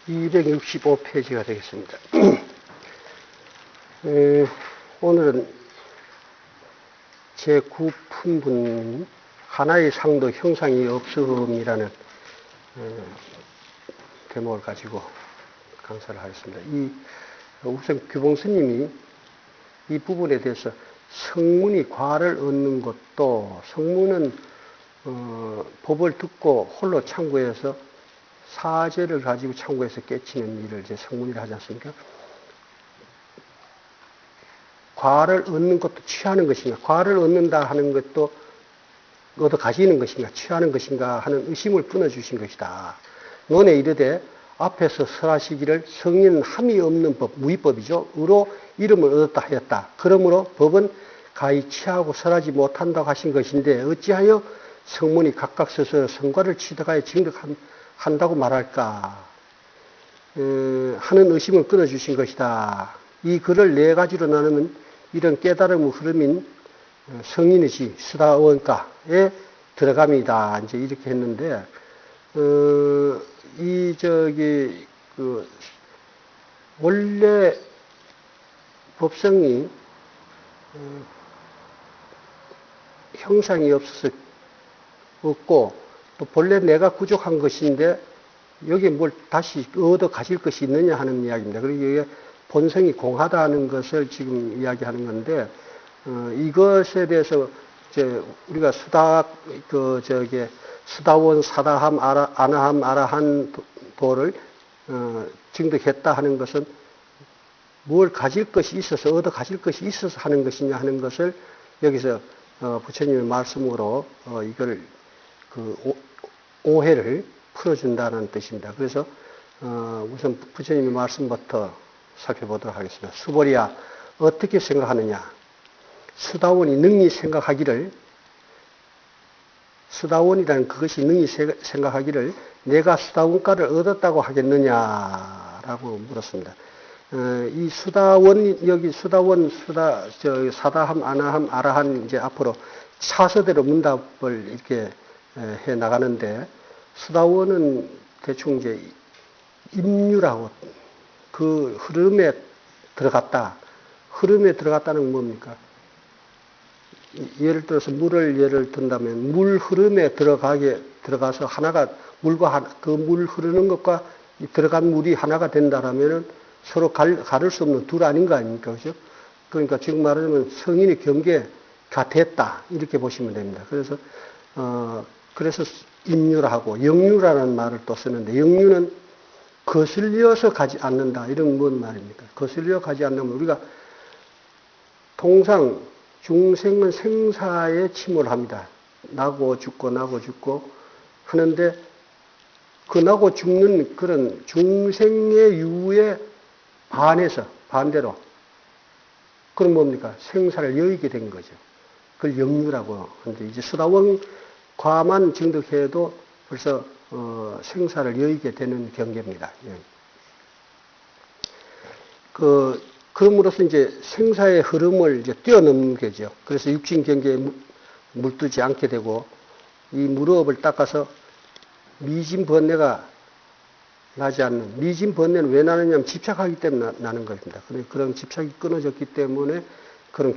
265페이지가 되겠습니다. 오늘은 제9품분 하나의 상도 형상이 없음이라는 제목을 가지고 강사를 하겠습니다. 우선 규봉 스님이 이 부분에 대해서 성문이 과를 얻는 것도, 성문은 법을 듣고 홀로 참고해서 사죄를 가지고 참고해서 깨치는 일을 이제 성문이라 하지 않습니까? 과를 얻는 것도 취하는 것인가, 과를 얻는다 하는 것도 얻어 가지는 것인가, 취하는 것인가 하는 의심을 끊어주신 것이다. 논에 이르되 앞에서 설하시기를 성인은 함이 없는 법, 무위법이죠. 의로 이름을 얻었다 하였다. 그러므로 법은 가히 취하고 설하지 못한다고 하신 것인데 어찌하여 성문이 각각 서서 성과를 취득하여 증득한다고 말할까 하는 의심을 끊어주신 것이다. 이 글을 네 가지로 나누면 이런 깨달음의 흐름인 성인의지, 수다원가에 들어갑니다. 이제 이렇게 했는데, 원래 법성이 형상이 없고, 또 본래 내가 부족한 것인데, 여기에 뭘 다시 얻어 가질 것이 있느냐 하는 이야기입니다. 그리고 이게 본성이 공하다는 것을 지금 이야기하는 건데, 이것에 대해서 이제 우리가 수다원, 사다함, 아나함, 아라한 도를 증득했다 하는 것은 뭘 가질 것이 있어서, 얻어 가질 것이 있어서 하는 것이냐 하는 것을 여기서 부처님의 말씀으로 이걸 오해를 풀어준다는 뜻입니다. 그래서 우선 부처님의 말씀부터 살펴보도록 하겠습니다. 수보리야, 어떻게 생각하느냐? 수다원이 능히 생각하기를, 수다원이라는 그것이 능히 생각하기를 내가 수다원가를 얻었다고 하겠느냐라고 물었습니다. 이 수다원, 여기 수다원, 사다함, 아나함, 아라한 이제 앞으로 차서대로 문답을 이렇게 해 나가는데, 수다원은 대충 이제 임류라고 그 흐름에 들어갔다. 흐름에 들어갔다는 건 뭡니까? 예를 들어서 물을 예를 든다면 물 흐름에 들어가서 하나가 물과 그 물 흐르는 것과 들어간 물이 하나가 된다라면은 서로 가를 수 없는 둘 아닌 거 아닙니까? 그죠? 그러니까 지금 말하자면 성인의 경계가 됐다. 이렇게 보시면 됩니다. 그래서 임류라고 영류라는 말을 또 쓰는데, 영류는 거슬려서 가지 않는다. 이런 뭔 말입니까? 거슬려 가지 않는다면 우리가 통상 중생은 생사에 침몰합니다. 나고 죽고 하는데 그 나고 죽는 그런 중생의 유에 반대로 그럼 뭡니까? 생사를 여의게 된 거죠. 그걸 영유라고 하는데, 이제 수다원 과만 증득해도 벌써 생사를 여의게 되는 경계입니다. 예. 그럼으로써 이제 생사의 흐름을 이제 뛰어넘는 거죠. 그래서 육신 경계에 물들지 않게 되고, 이 무릎을 닦아서 미진 번뇌가 나지 않는, 미진 번뇌는 왜 나느냐면 집착하기 때문에 나는 것입니다. 그런 집착이 끊어졌기 때문에 그런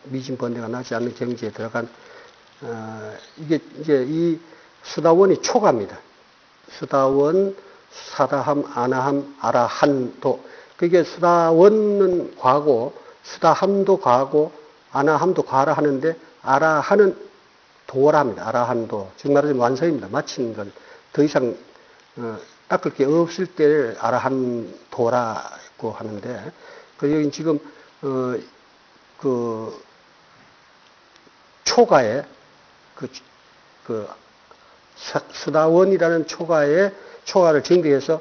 미진 번뇌가 나지 않는 경지에 들어간, 이게 이제 이 수다원이 초가입니다. 수다원, 사다함, 아나함, 아라한도. 그게 수다원은 과고, 수다함도 과고, 아나함도 과라 하는데, 아라한은 도라합니다. 아라한도. 즉 말하자면 완성입니다. 마친 건 더 이상 닦을 게 없을 때 아라한 도라고 하는데, 여기 지금 초가에 수다원이라는 초가를 증득해서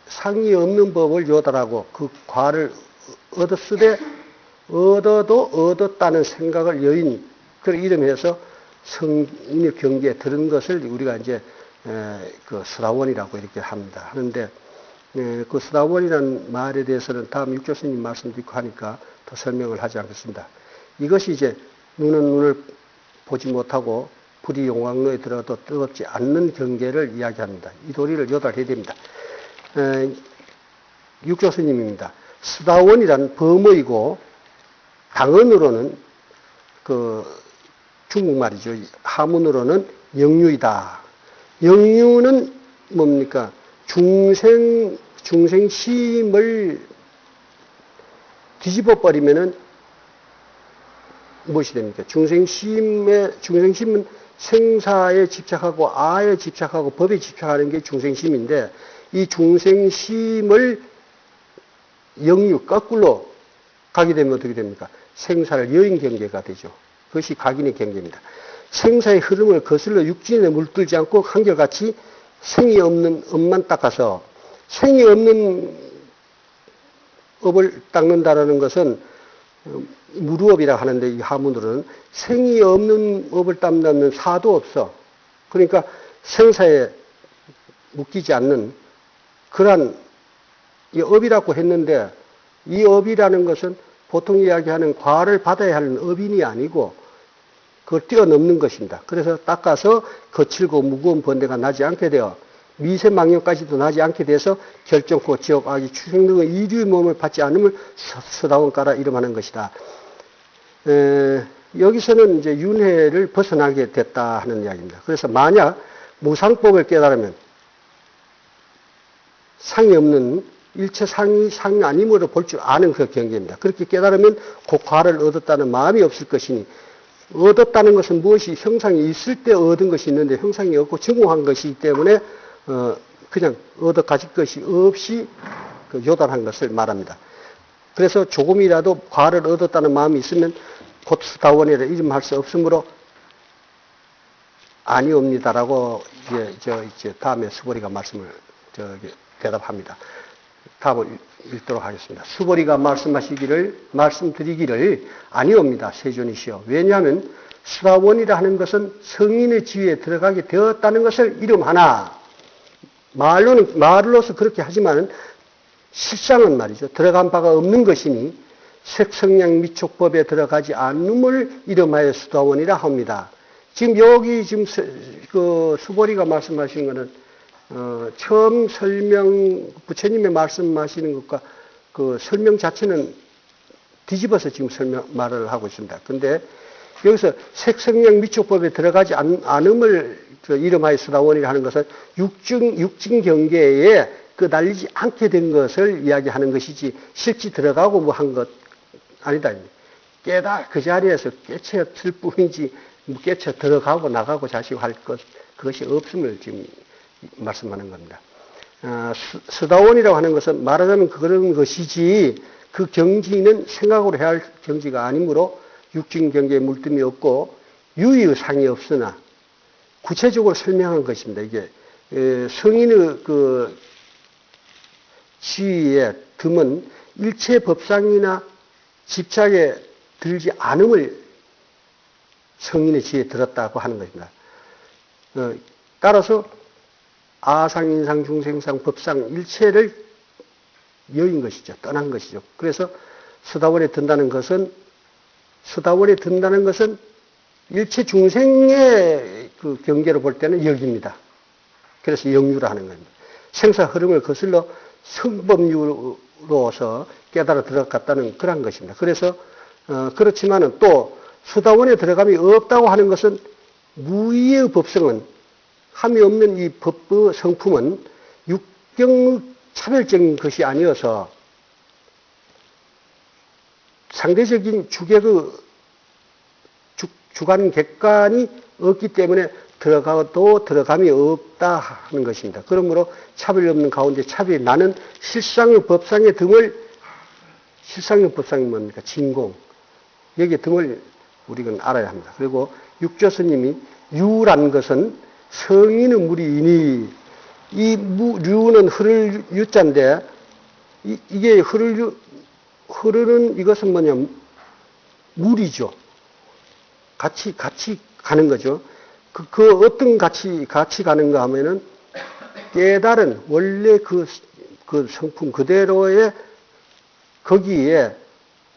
상이 없는 법을 요달하고 그 과를 얻어도 얻었다는 생각을 여인, 그런 이름에서 성인의 경계에 들은 것을 우리가 이제 수다원이라고 이렇게 합니다. 하는데, 그 수다원이라는 말에 대해서는 다음 육조스님 말씀 듣고 하니까 더 설명을 하지 않겠습니다. 이것이 이제 눈은 눈을 보지 못하고 불이 용광로에 들어도 뜨겁지 않는 경계를 이야기합니다. 이 도리를 요달해야 됩니다. 육조스님입니다. 수다원이란 범어이고 당언으로는 그 중국말이죠. 하문으로는 영유이다. 영유는 뭡니까? 중생심을 뒤집어 버리면은 무엇이 됩니까? 중생심은 생사에 집착하고 아에 집착하고 법에 집착하는 게 중생심인데 이 중생심을 영유 거꾸로 가게 되면 어떻게 됩니까? 생사를 여인 경계가 되죠. 그것이 각인의 경계입니다. 생사의 흐름을 거슬러 육진에 물들지 않고 한결같이 생이 없는 업만 닦아서 생이 없는 업을 닦는다라는 것은 무루업이라 하는데 이 하문으로는 생이 없는 업을 닦는 사도 없어. 그러니까 생사에 묶이지 않는 그러한 이 업이라고 했는데 이 업이라는 것은 보통 이야기하는 과를 받아야 하는 업인이 아니고 그걸 뛰어넘는 것입니다. 그래서 닦아서 거칠고 무거운 번뇌가 나지 않게 되어 미세망령까지도 나지 않게 돼서 결정코 지옥, 악이, 추생 등의 이류의 몸을 받지 않음을 서다원가라 이름하는 것이다. 여기서는 이제 윤회를 벗어나게 됐다 하는 이야기입니다. 그래서 만약 무상법을 깨달으면 상이 없는 일체 상이 아님으로 볼 줄 아는 그 경계입니다. 그렇게 깨달으면 그 과를 얻었다는 마음이 없을 것이니 얻었다는 것은 무엇이 형상이 있을 때 얻은 것이 있는데 형상이 없고 증오한 것이기 때문에 그냥 얻어 가질 것이 없이 그 요단한 것을 말합니다. 그래서 조금이라도 과를 얻었다는 마음이 있으면 곧 수다원이라 이름할 수 없으므로 아니옵니다라고 이제 다음에 수보리가 말씀을 대답합니다. 답을 읽도록 하겠습니다. 수보리가 말씀드리기를 아니옵니다. 세존이시여. 왜냐하면 수다원이라 하는 것은 성인의 지위에 들어가게 되었다는 것을 이름하나 말로서 그렇게 하지만 실상은 말이죠. 들어간 바가 없는 것이니 색성량 미촉법에 들어가지 않음을 이름하여 수다원이라 합니다. 지금 여기 그 수보리가 말씀하신 것은 처음 부처님의 말씀하시는 것과 그 설명 자체는 뒤집어서 지금 말을 하고 있습니다. 근데 여기서 색성량 미촉법에 들어가지 않음을 이름하여 수다원이라 하는 것은 육진 경계에 날리지 않게 된 것을 이야기하는 것이지 실제 들어가고 뭐 한 것 아니다. 그 자리에서 깨쳤을 뿐이지 깨쳐 들어가고 나가고 자시고 할 것 그것이 없음을 지금 말씀하는 겁니다. 수다원이라고 하는 것은 말하자면 그런 것이지 그 경지는 생각으로 해야 할 경지가 아니므로 육진 경계에 물뜸이 없고 유의의 상이 없으나 구체적으로 설명한 것입니다. 이게 성인의 그 지위에 듬은 일체 법상이나 집착에 들지 않음을 성인의 지위에 들었다고 하는 것입니다. 따라서 아상, 인상, 중생상, 법상 일체를 여인 것이죠. 떠난 것이죠. 그래서 수다원에 든다는 것은 일체 중생의 그 경계로 볼 때는 역입니다. 그래서 영유라 하는 겁니다. 생사 흐름을 거슬러 성법유로서 깨달아 들어갔다는 그런 것입니다. 그래서 그렇지만은 또 수다원에 들어감이 없다고 하는 것은 무의의 법성은 함이 없는 이 법의 성품은 육경 차별적인 것이 아니어서 상대적인 주관 객관이 없기 때문에 들어가도 들어감이 없다 하는 것입니다. 그러므로 차별이 없는 가운데 차별이 나는 실상의 법상의 실상의 법상이 뭡니까? 진공. 여기에 등을 우리는 알아야 합니다. 그리고 육조스님이 유란 것은 성인의 물이니 이 류는 흐를 유자인데 이게 흐르는 이것은 뭐냐면 물이죠. 같이 가는 거죠. 그 어떤 같이 가는가 하면은 깨달은 원래 그 성품 그대로의 거기에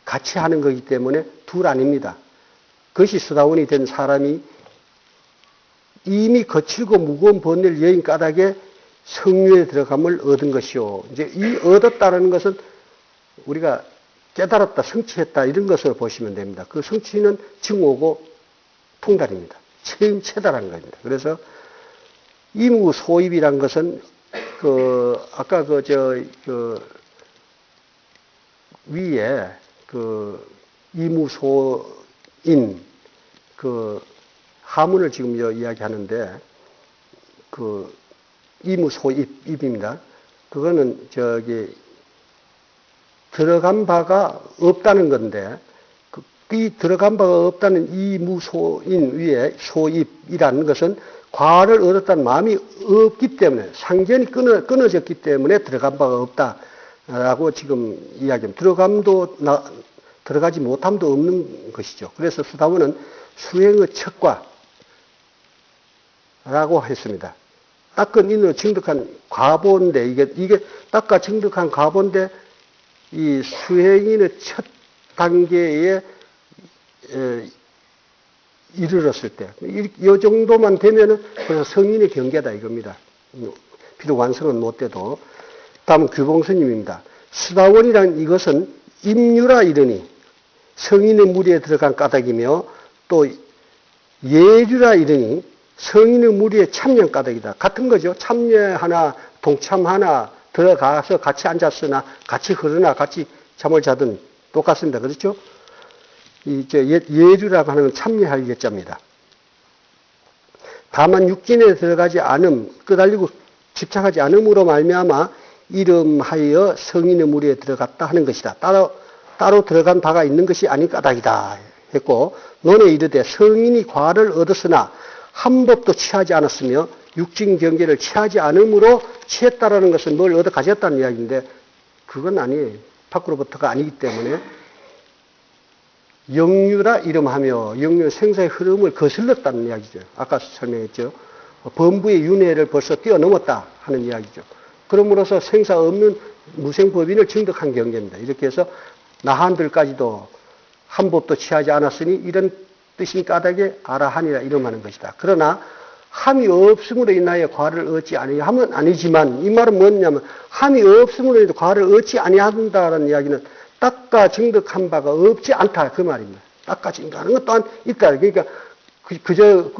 같이 하는 거기 때문에 둘 아닙니다. 그것이 수다원이 된 사람이 이미 거칠고 무거운 번뇌를 여인 까닭에 성류에 들어감을 얻은 것이요. 이제 이 얻었다는 것은 우리가 깨달았다, 성취했다 이런 것으로 보시면 됩니다. 그 성취는 증오고 통달입니다. 체달한 겁니다. 그래서 이무소입이란 것은 아까 위에 이무소인 하문을 지금 이야기하는데 이무소입입니다. 그거는 들어간 바가 없다는 건데 이 들어간 바가 없다는 이무소인 위에 소입이라는 것은 과를 얻었다는 마음이 없기 때문에 상견이 끊어졌기 때문에 들어간 바가 없다라고 지금 이야기합니다. 들어가지 못함도 없는 것이죠. 그래서 수다원은 수행의 척과라고 했습니다. 닦은 인으로 증득한 과보인데 이게 닦아 증득한 과보인데 이 수행인의 첫 단계에 이르렀을 때, 이 정도만 되면은 벌써 성인의 경계다 이겁니다. 비록 완성은 못 돼도. 다음은 규봉스님입니다. 수다원이란 이것은 임유라 이르니 성인의 무리에 들어간 까닭이며 또 예류라 이르니 성인의 무리에 참여한 까닭이다. 같은 거죠. 참여하나 동참하나 들어가서 같이 앉았으나 같이 흐르나 같이 잠을 자든 똑같습니다. 그렇죠? 예류라고 하는 건 참여할 예자입니다. 다만 육진에 들어가지 않음, 끄달리고 집착하지 않음으로 말미암아 이름하여 성인의 무리에 들어갔다 하는 것이다. 따로 들어간 바가 있는 것이 아닌 까닭이다 했고, 논에 이르되 성인이 과를 얻었으나 한 법도 취하지 않았으며 육진 경계를 취하지 않음으로 취했다라는 것은 뭘 얻어 가졌다는 이야기인데 그건 아니에요. 밖으로부터가 아니기 때문에 영유라 이름하며 영유 생사의 흐름을 거슬렀다는 이야기죠. 아까 설명했죠. 범부의 윤회를 벌써 뛰어넘었다 하는 이야기죠. 그러므로서 생사 없는 무생법인을 증득한 경계입니다. 이렇게 해서 나한들까지도 한 법도 취하지 않았으니 이런 뜻인 까닭에 아라하니라 이름하는 것이다. 그러나 함이 없음으로 인하여 과를 얻지 아니하면 아니지만 이 말은 뭐냐면 함이 없음으로 인하여 과를 얻지 아니한다는 이야기는 닦아 증득한 바가 없지 않다 그 말입니다. 닦아 증득하는 것 또한 있다. 그러니까 그저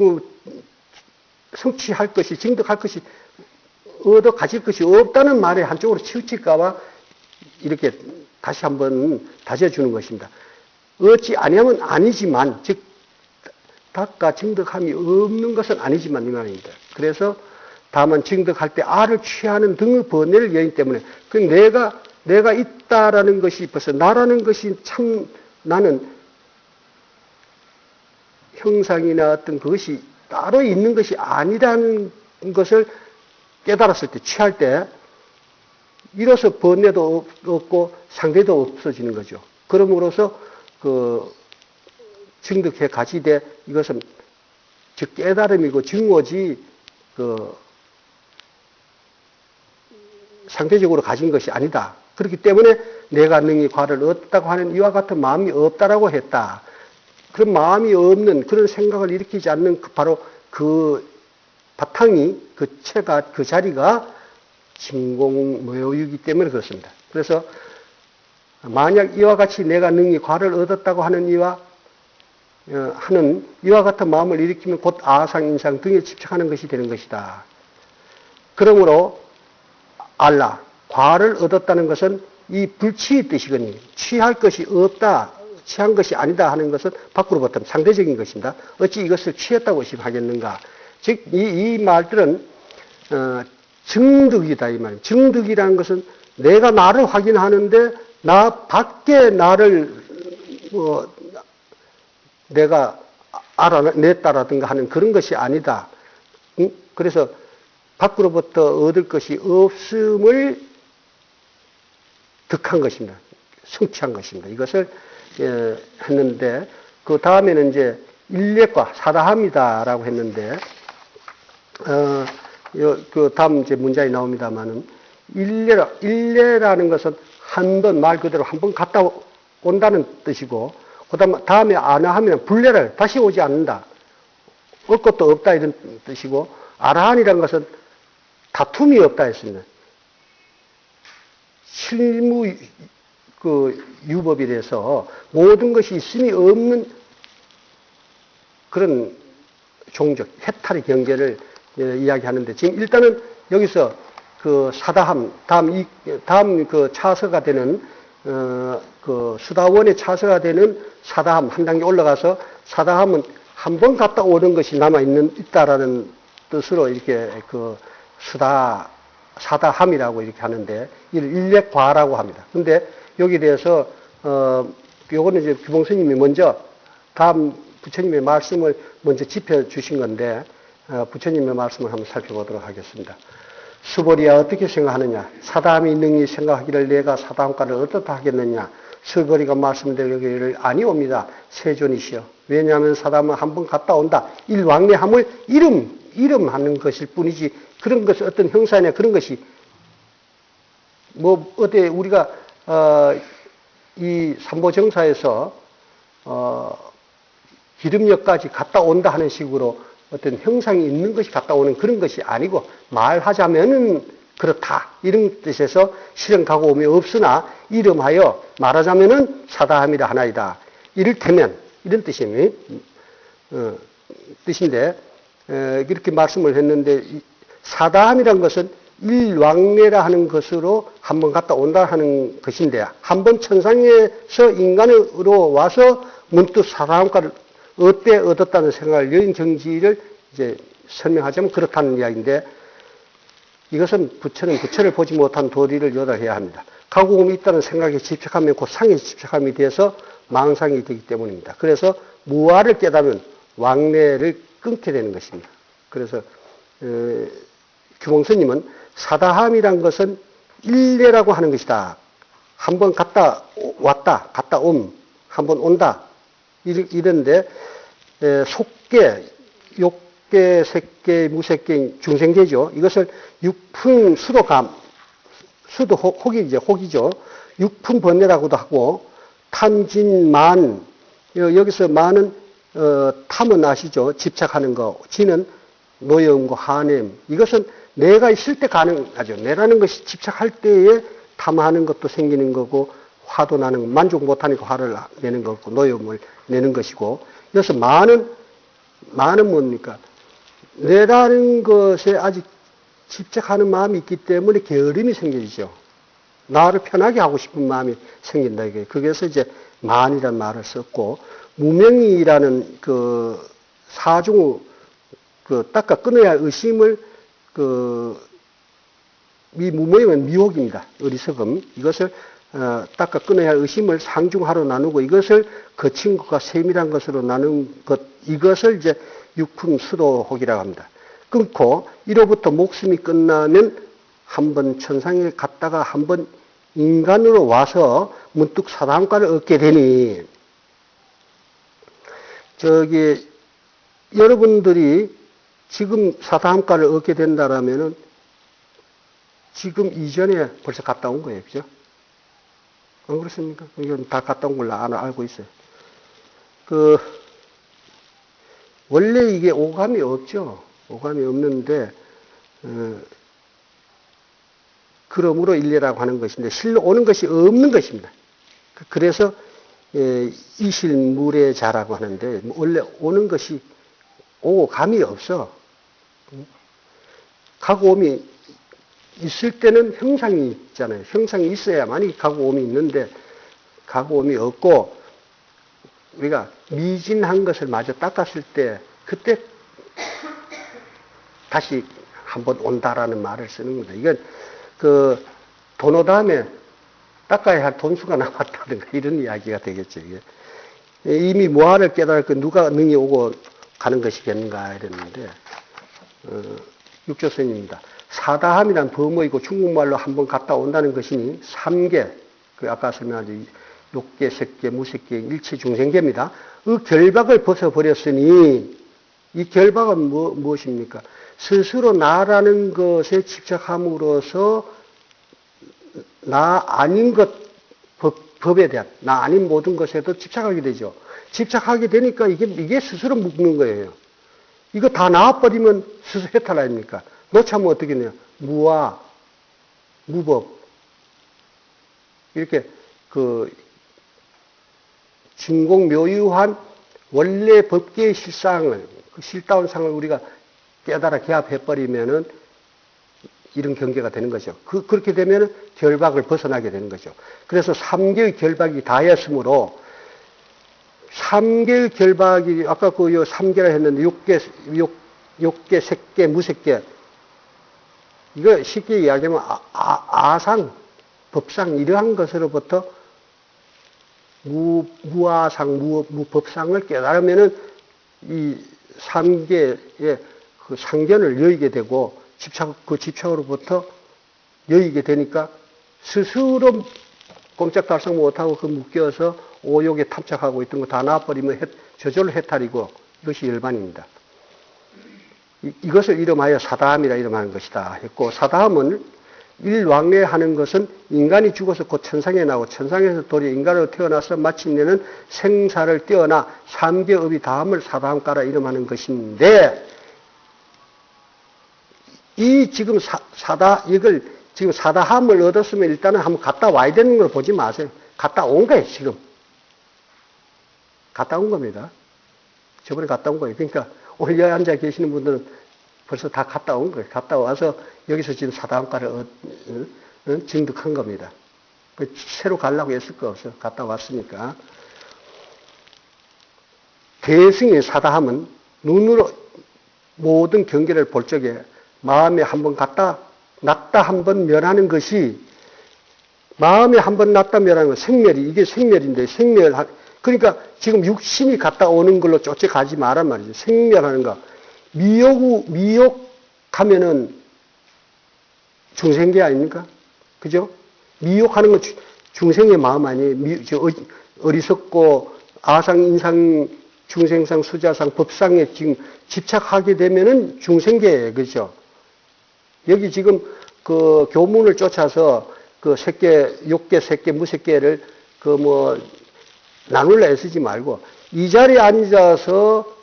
성취할 것이 증득할 것이 얻어 가질 것이 없다는 말에 한쪽으로 치우칠까봐 이렇게 다시 한번 다져주는 것입니다. 얻지 아니하면 아니지만 즉 닦아 증득함이 없는 것은 아니지만 이 말입니다. 그래서 다만 증득할 때 알을 취하는 등의 번뇌를 여인 때문에 그 내가 있다라는 것이 벌써 나라는 것이 참 나는 형상이나 어떤 그것이 따로 있는 것이 아니라는 것을 깨달았을 때 취할 때 이로써 번뇌도 없고 상대도 없어지는 거죠. 그러므로서 증득해 가지되 이것은 즉 깨달음이고 증오지 상대적으로 가진 것이 아니다. 그렇기 때문에 내가 능히 과를 얻었다고 하는 이와 같은 마음이 없다라고 했다. 그런 마음이 없는 그런 생각을 일으키지 않는 바로 그 바탕이 그 자리가 진공묘유이기 때문에 그렇습니다. 그래서 만약 이와 같이 내가 능히 과를 얻었다고 하는 이와 같은 마음을 일으키면 곧 아상, 인상 등에 집착하는 것이 되는 것이다. 그러므로 알라, 과를 얻었다는 것은 이 불취의 뜻이거니 취할 것이 없다, 취한 것이 아니다 하는 것은 밖으로부터 상대적인 것입니다. 어찌 이것을 취했다고 하겠는가. 즉, 이 말들은 증득이다 이 말입니다. 증득이라는 것은 내가 나를 확인하는데 나 밖에 나를 내가 알아냈다라든가 하는 그런 것이 아니다. 그래서 밖으로부터 얻을 것이 없음을 득한 것입니다. 성취한 것입니다. 이것을 했는데 그 다음에는 이제 일례과 사다함이다라고 했는데 그 다음 이제 문장이 나옵니다만은 일례라는 것은 한 번 말 그대로 한 번 갔다 온다는 뜻이고, 그 다음에 아나하면 불례를 다시 오지 않는다. 것도 없다 이런 뜻이고, 아라한이라는 것은 다툼이 없다 했습니다. 실무 유법이라서 모든 것이 있음이 없는 그런 종적, 해탈의 경계를 이야기하는데, 지금 일단은 여기서 그 사다함, 다음 그 차서가 되는, 그 수다원의 차서가 되는 사다함, 한 단계 올라가서 사다함은 한 번 갔다 오는 것이 있다라는 뜻으로 이렇게 그 사다함이라고 이렇게 하는데, 이를 일례과라고 합니다. 근데 여기에 대해서, 요거는 이제 규봉스님이 먼저 다음 부처님의 말씀을 먼저 짚어 주신 건데, 부처님의 말씀을 한번 살펴보도록 하겠습니다. 수보리야 어떻게 생각하느냐? 사다함이 능히 생각하기를 내가 사다함과를 어떻다 하겠느냐? 수보리가 말씀드리기를 아니옵니다. 세존이시여. 왜냐하면 사다함은 한 번 갔다 온다. 일왕래함을 이름하는 것일 뿐이지, 그런 것이 어떤 형사냐 그런 것이 어때 우리가 이 삼보정사에서 기름역까지 갔다 온다 하는 식으로 어떤 형상이 있는 것이 갔다 오는 그런 것이 아니고, 말하자면은 그렇다 이런 뜻에서 실은 가고 오미 없으나 이름하여 말하자면은 사다함이라 하나이다. 이를테면 이런 뜻인데, 이렇게 말씀을 했는데, 사다함이란 것은 일왕래라 하는 것으로 한번 갔다 온다 하는 것인데, 한번 천상에서 인간으로 와서 문득 사다함과를 어때 얻었다는 생각을, 여인 정지를 이제 설명하자면 그렇다는 이야기인데, 이것은 부처를 보지 못한 도리를 요달해야 합니다. 가고움이 있다는 생각에 집착하면 그 상에 집착함이 돼서 망상이 되기 때문입니다. 그래서 무아를 깨닫으면 왕래를 끊게 되는 것입니다. 그래서 규봉스님은 사다함이란 것은 일례라고 하는 것이다. 한번 갔다 왔다, 갔다 한번 온다. 이런데, 속계, 욕계, 색계, 무색계, 중생계죠. 이것을 육품 수도 혹이죠. 육품 번뇌라고도 하고, 탐진만, 여기서 만은, 탐은 아시죠? 집착하는 거. 진은 노여움과 한냄. 이것은 내가 있을 때 가능하죠. 내라는 것이 집착할 때에 탐하는 것도 생기는 거고, 화도 나는, 만족 못하니까 화를 내는 거고, 노여움을 내는 것이고, 그래서 만은 뭡니까? 내라는 것에 아직 집착하는 마음이 있기 때문에 게으름이 생기죠. 나를 편하게 하고 싶은 마음이 생긴다. 이게. 그래서 이제 만이라는 말을 썼고, 무명이라는 그 사중, 닦아 끊어야 할 의심을, 이 무명은 미혹입니다. 어리석음. 이것을 닦아 끊어야 할 의심을 상중하로 나누고, 이것을 거친 것과 세밀한 것으로 나눈 것, 이것을 이제 육품 수도혹이라고 합니다. 끊고 이로부터 목숨이 끝나면 한번 천상에 갔다가 한번 인간으로 와서 문득 사다함과를 얻게 되니, 여러분들이 지금 사다함과를 얻게 된다라면은 지금 이전에 벌써 갔다 온 거예요. 그죠? 안 그렇습니까? 이건 다 갔다 온 걸로 알고 있어요. 원래 이게 오감이 없죠. 오감이 없는데, 그러므로 일례라고 하는 것인데, 실로 오는 것이 없는 것입니다. 그래서, 이실무례자라고 하는데, 원래 오는 것이 오고 감이 없어. 가고옴이 있을 때는 형상이 있잖아요. 형상이 있어야만이 가고옴이 있는데, 가고옴이 없고, 우리가 미진한 것을 마저 닦았을 때, 그때 다시 한번 온다라는 말을 쓰는 겁니다. 이건 도노 다음에 닦아야 할 돈수가 남았다든가 이런 이야기가 되겠죠. 이게. 이미 무아를 깨달고 누가 능히 오고 가는 것이겠는가 이랬는데, 육조선입니다. 사다함이란 범어이고 중국말로 한번 갔다 온다는 것이니 삼계, 아까 설명한 욕계, 색계, 무색계, 일체 중생계입니다. 그 결박을 벗어버렸으니, 이 결박은 무엇입니까? 스스로 나라는 것에 집착함으로써 나 아닌 것, 법에 대한, 나 아닌 모든 것에도 집착하게 되죠. 집착하게 되니까 이게 스스로 묶는 거예요. 이거 다 나와버리면 스스로 해탈 아닙니까? 놓자면 어떻게 되냐? 무와, 무법. 이렇게 진공묘유한 원래 법계의 실상을, 그 실다운 상을 우리가 깨달아 개합해버리면은 이런 경계가 되는 거죠. 그렇게 되면은 결박을 벗어나게 되는 거죠. 그래서 3개의 결박이 다였으므로 3개의 결박이, 아까 그 3개라 했는데 6개, 색계, 무색계. 이거 쉽게 이야기하면 아상, 법상, 이러한 것으로부터 무아상, 무법상을 깨달으면은 이 3개의 그 상견을 여의게 되고 그 집착으로부터 여의게 되니까 스스로 꼼짝달싹 못하고 그 묶여서 오욕에 탐착하고 있던 거 다 놔버리면 저절로 해탈이고 이것이 열반입니다. 이것을 이름하여 사다함이라 이름하는 것이다 했고, 사다함은 일왕래하는 것은 인간이 죽어서 곧 천상에 나오고 천상에서 도리어 인간으로 태어나서 마침내는 생사를 떼어나 3개업이 다함을 사다함가라 이름하는 것인데, 이 지금 이걸 지금 사다함을 얻었으면 일단은 한번 갔다 와야 되는 걸 보지 마세요. 갔다 온 거예요, 지금. 갔다 온 겁니다. 저번에 갔다 온 거예요. 그러니까 오늘 여기 앉아 계시는 분들은 벌써 다 갔다 온 거예요. 갔다 와서 여기서 지금 사다함가를 증득한 겁니다. 새로 가려고 했을 거 없어요. 갔다 왔으니까. 대승의 사다함은 눈으로 모든 경계를 볼 적에 마음에 한번 났다 한번 멸하는 것이, 마음에 한번 났다 멸하는 건 생멸이, 이게 생멸인데, 그러니까 지금 육신이 갔다 오는 걸로 쫓아가지 말란 말이죠. 생멸하는 거. 미혹하면은 중생계 아닙니까? 그죠? 미혹하는 건 중생의 마음 아니에요. 어리석고 아상, 인상, 중생상, 수자상, 법상에 지금 집착하게 되면은 중생계예요. 그죠? 여기 지금 그 교문을 쫓아서 그 욕계, 색계, 무색계를 나눌라 애쓰지 말고 이 자리에 앉아서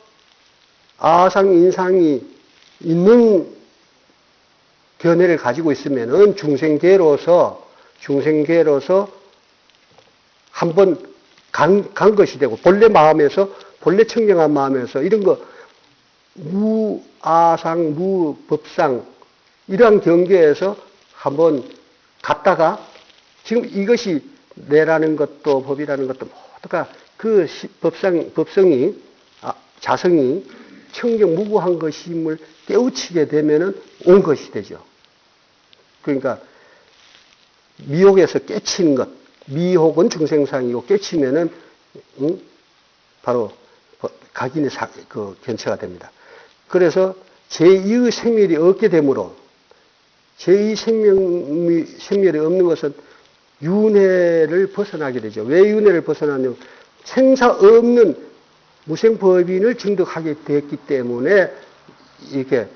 아상, 인상이 있는 견해를 가지고 있으면은 중생계로서 한번 간 것이 되고, 본래 청정한 마음에서 이런 거 무아상, 무법상 이러한 경계에서 한번 갔다가, 지금 이것이 내라는 것도 법이라는 것도 모두가 그 법성이, 자성이 청정 무구한 것임을 깨우치게 되면은 온 것이 되죠. 그러니까 미혹에서 깨치는 것, 미혹은 중생상이고 깨치면은 바로 각인의 견체가 됩니다. 그래서 제2의 생멸이 없게 되므로, 제2 생멸이 없는 것은 윤회를 벗어나게 되죠. 왜 윤회를 벗어나냐면 생사 없는 무생법인을 증득하게 됐기 때문에 이렇게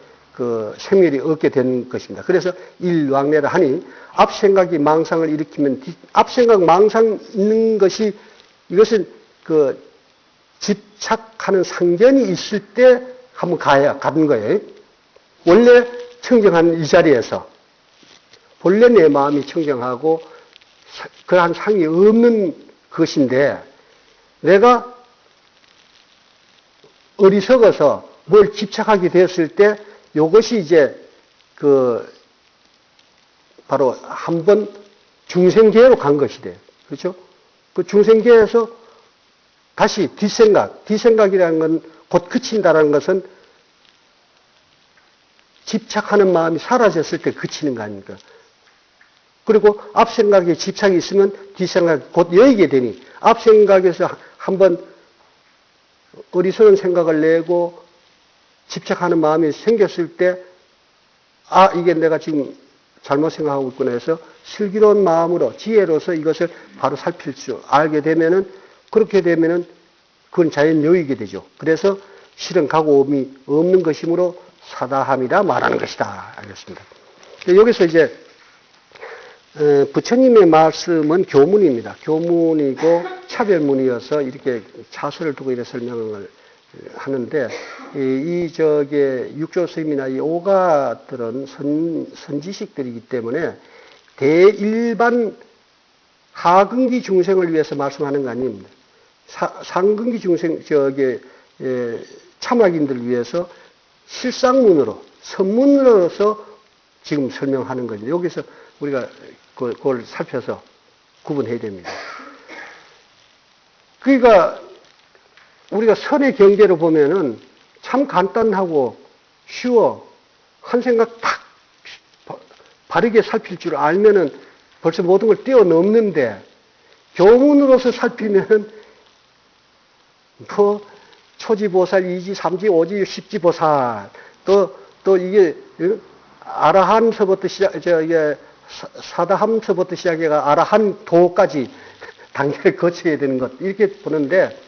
생멸이 없게 된 것입니다. 그래서 일왕래라 하니 앞생각이 망상을 일으키면 앞생각 망상 있는 것이, 이것은 집착하는 상견이 있을 때 한번 가는 거예요. 원래 청정한 이 자리에서 본래 내 마음이 청정하고 그러한 상이 없는 것인데, 내가 어리석어서 뭘 집착하게 되었을 때 이것이 이제 바로 한번 중생계로 간 것이 돼요. 그렇죠? 그 중생계에서 다시 뒷생각이라는 건 곧 그친다라는 것은 집착하는 마음이 사라졌을 때 그치는 거 아닙니까? 그리고 앞생각에 집착이 있으면 뒷생각이 곧 여의게 되니, 앞생각에서 한번 어리석은 생각을 내고 집착하는 마음이 생겼을 때, 이게 내가 지금 잘못 생각하고 있구나 해서 슬기로운 마음으로, 지혜로서 이것을 바로 살필 줄 알게 되면은, 그렇게 되면은 그건 자연 여의게 되죠. 그래서 실은 가고옴이 없는 것이므로 사다함이라 말하는 것이다. 알겠습니다. 여기서 이제 부처님의 말씀은 교문입니다. 교문이고 차별문이어서 이렇게 차설을 두고 이렇게 설명을 하는데, 저게 육조스님이나 이 오가들은 선지식들이기 때문에 대일반 하근기 중생을 위해서 말씀하는 거 아닙니다. 상근기 중생, 참학인들을 위해서 실상문으로, 선문으로서 지금 설명하는 거죠. 여기서 우리가 그걸 살펴서 구분해야 됩니다. 그러니까 우리가 선의 경계로 보면은 참 간단하고 쉬워. 한 생각 탁 바르게 살필 줄 알면은 벌써 모든 걸 뛰어넘는데, 교문으로서 살피면은 뭐 초지보살, 이지, 삼지, 오지, 십지보살, 또 이게 아라한서부터 이게 사다함서부터 시작해가 아라한 도까지 단계를 거쳐야 되는 것, 이렇게 보는데,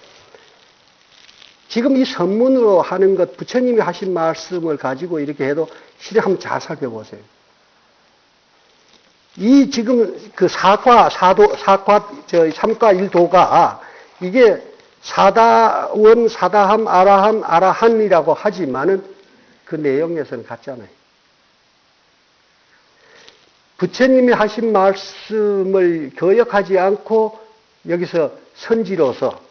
지금 이 선문으로 하는 것, 부처님이 하신 말씀을 가지고 이렇게 해도 실에 한번 잘 살펴보세요. 이 지금 그 삼과 일도가 이게 사다원, 사다함, 아라함, 아라한이라고 하지만은 그 내용에서는 같잖아요. 부처님이 하신 말씀을 거역하지 않고 여기서 선지로서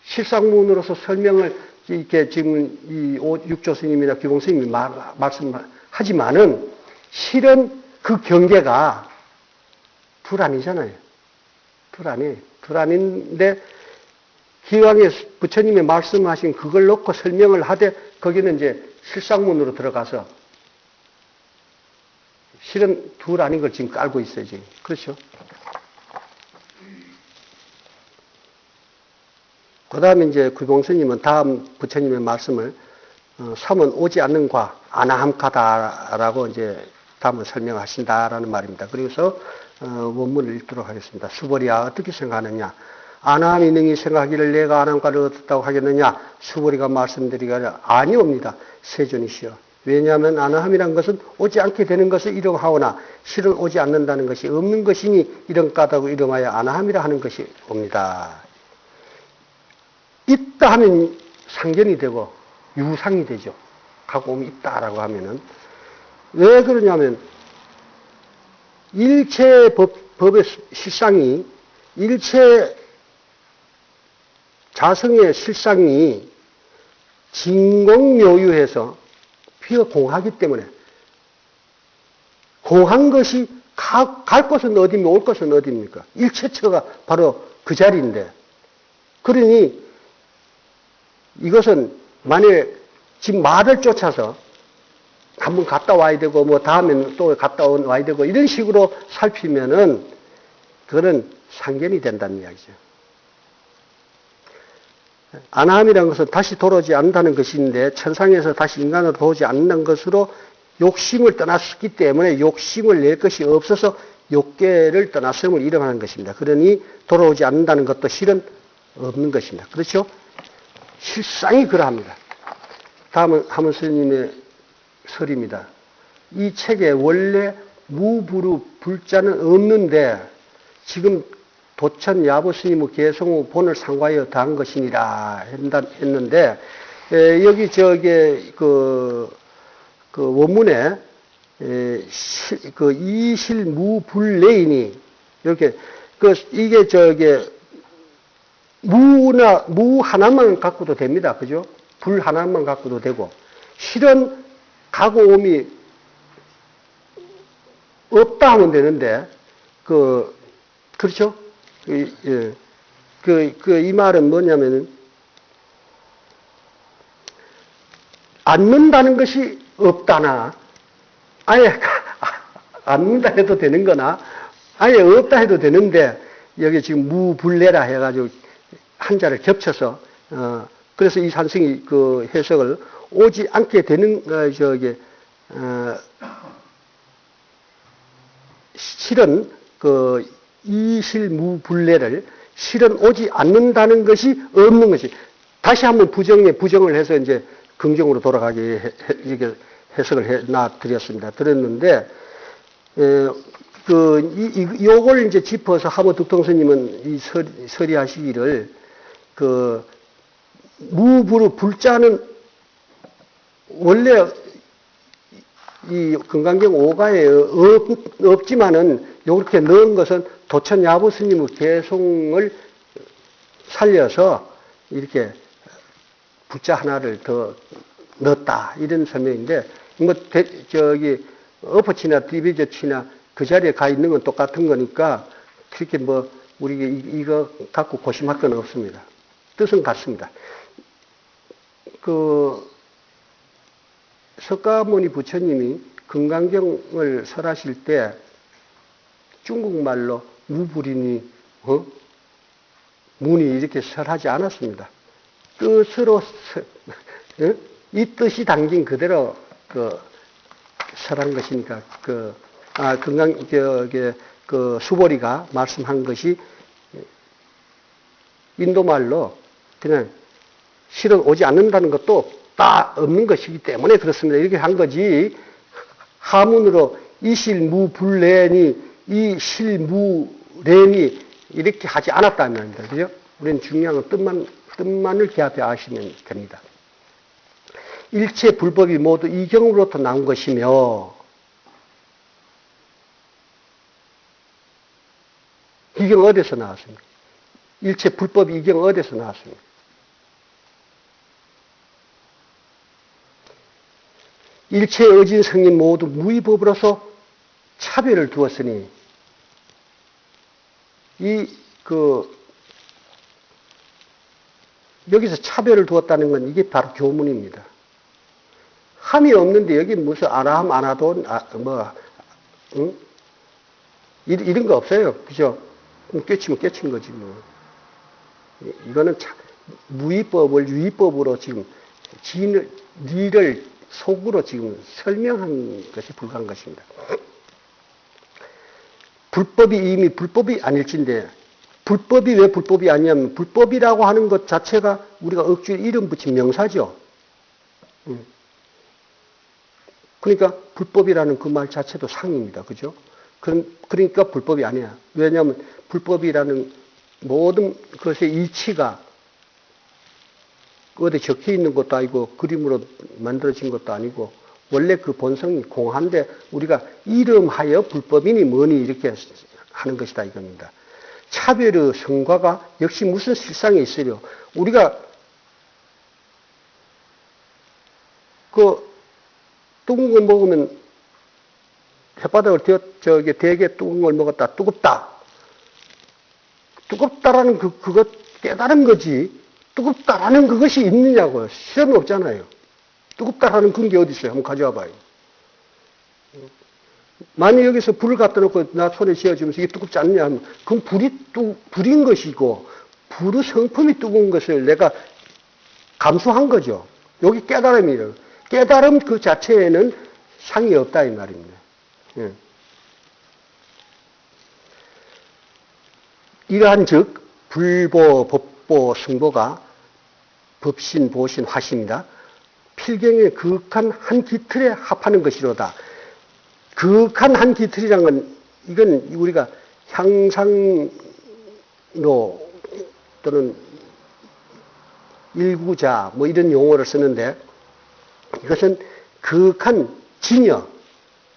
실상문으로서 설명을 이렇게 지금 이 육조 스님이나 규봉 스님이 말씀하지만은 실은 그 경계가 불안이잖아요. 불안인데 기왕에 부처님이 말씀하신 그걸 놓고 설명을 하되 거기는 이제 실상문으로 들어가서 실은 둘 아닌 걸 지금 깔고 있어요, 지금. 그렇죠? 그 다음에 이제 구봉스님은 다음 부처님의 말씀을 삼은 오지 않는 과, 아나함카다라고 이제 다음을 설명하신다라는 말입니다. 그래서 원문을 읽도록 하겠습니다. 수보리야, 어떻게 생각하느냐? 아나함이 능히 생각하기를 내가 아나함과를 얻었다고 하겠느냐? 수보리가 말씀드리기를 아니옵니다. 세존이시여. 왜냐하면 아나함이란 것은 오지 않게 되는 것을 이름하오나 실은 오지 않는다는 것이 없는 것이니 이런 까다고 이름하여 아나함이라 하는 것이 옵니다. 있다 하면 상견이 되고 유상이 되죠. 갖고 오면 있다라고 하면은. 왜 그러냐면 일체 법의 실상이, 일체 자성의 실상이 진공묘유해서 피가 공하기 때문에, 공한 것이 갈 곳은 어디며 올 곳은 어디입니까? 일체처가 바로 그 자리인데, 그러니 이것은 만약에 지금 말을 쫓아서 한번 갔다 와야 되고 뭐 다음에는 또 갔다 와야 되고 이런 식으로 살피면은 그거는 상견이 된다는 이야기죠. 아나함이라는 것은 다시 돌아오지 않는다는 것인데 천상에서 다시 인간으로 돌아오지 않는 것으로 욕심을 떠났기 때문에 욕심을 낼 것이 없어서 욕계를 떠났음을 이름하는 것입니다. 그러니 돌아오지 않는다는 것도 실은 없는 것입니다. 그렇죠? 실상이 그러합니다. 다음은 하문 스님의 설입니다. 이 책에 원래 무부루 불자는 없는데 지금 도천 야부 스님의 개성의 본을 상과하여 더한 것이니라 했는데, 여기 그 원문에 이실무불레이니 이렇게 이게 무 하나만 갖고도 됩니다. 그죠? 불 하나만 갖고도 되고, 실은 가고 옴이 없다 하면 되는데, 그렇죠? 이 말은 뭐냐면은, 않는다는 것이 없다나, 아예 않는다 해도 되는 거나, 아예 없다 해도 되는데, 여기 지금 무불레라 해가지고 한자를 겹쳐서, 그래서 이 산승이 그 해석을 오지 않게 되는, 실은 이실무불레를 실은 오지 않는다는 것이 없는 것이, 다시 한번 부정을 해서 이제 긍정으로 돌아가게 이렇게 해석을 해놔드렸습니다. 드렸는데, 요걸 이제 짚어서 하모 득통스님은 이 설의하시기를, 무부르 불자는 원래 이 금강경 5가에 없지만은 이렇게 넣은 것은 도천 야부 스님의 개송을 살려서 이렇게 불자 하나를 더 넣었다 이런 설명인데 뭐 저기 어퍼치나 디비저치나 그 자리에 가 있는 건 똑같은 거니까 그렇게 뭐 우리 이거 갖고 고심할 건 없습니다. 뜻은 같습니다. 그 석가모니 부처님이 금강경을 설하실 때 중국말로 무불이니 문이 이렇게 설하지 않았습니다. 뜻으로 이 뜻이 담긴 그대로 그 설한 것이니까 그 수보리가 말씀한 것이 인도말로 그냥 실은 오지 않는다는 것도 다 없는 것이기 때문에 그렇습니다. 이렇게 한 거지. 하문으로 이실무불래니 이실무래니 이렇게 하지 않았다는 말입니다. 그죠? 우리는 중요한 건 뜻만을 기합해 아시면 됩니다. 일체 불법이 모두 이경으로부터 나온 것이며 이경 어디서 나왔습니까? 일체 불법이 이경 어디서 나왔습니까? 일체 어진 성인 모두 무위법으로서 차별을 두었으니 여기서 차별을 두었다는 건 이게 바로 교문입니다. 함이 없는데 여기 무슨 아라함, 아나돈, 이런 거 없어요. 그죠? 깨치면 깨친 거지 뭐. 이거는 무위법을 유위법으로 지금 니를 속으로 지금 설명한 것이 불과한 것입니다. 불법이 이미 불법이 아닐진데 불법이 왜 불법이 아니냐면 불법이라고 하는 것 자체가 우리가 억지로 이름 붙인 명사죠. 그러니까 불법이라는 그 말 자체도 상입니다. 그죠? 그러니까 불법이 아니야. 왜냐하면 불법이라는 모든 것의 이치가 어디 적혀 있는 것도 아니고 그림으로 만들어진 것도 아니고 원래 그 본성이 공한데 우리가 이름하여 불법이니 뭐니 이렇게 하는 것이다 이겁니다. 차별의 성과가 역시 무슨 실상에 있으려. 우리가 그 뜨거운 걸 먹으면 혓바닥을 되게 뜨거운 걸 먹었다. 뜨겁다. 뜨겁다라는 그것 깨달은 거지. 뜨겁다라는 그것이 있느냐고요. 실험이 없잖아요. 뜨겁다라는 그런 게 어디 있어요? 한번 가져와 봐요. 만약 여기서 불을 갖다 놓고 나 손에 쥐어주면서 이게 뜨겁지 않냐 하면 그건 불인 것이고 불의 성품이 뜨거운 것을 내가 감수한 거죠. 여기 깨달음이에요. 깨달음 그 자체에는 상이 없다 이 말입니다. 예. 이러한 즉 불보, 법보, 승보가 법신, 보신, 화신이다. 필경의 그윽한 한 기틀에 합하는 것이로다. 그윽한 한 기틀이란 건 이건 우리가 향상로 또는 일구자 뭐 이런 용어를 쓰는데 이것은 그윽한 진여.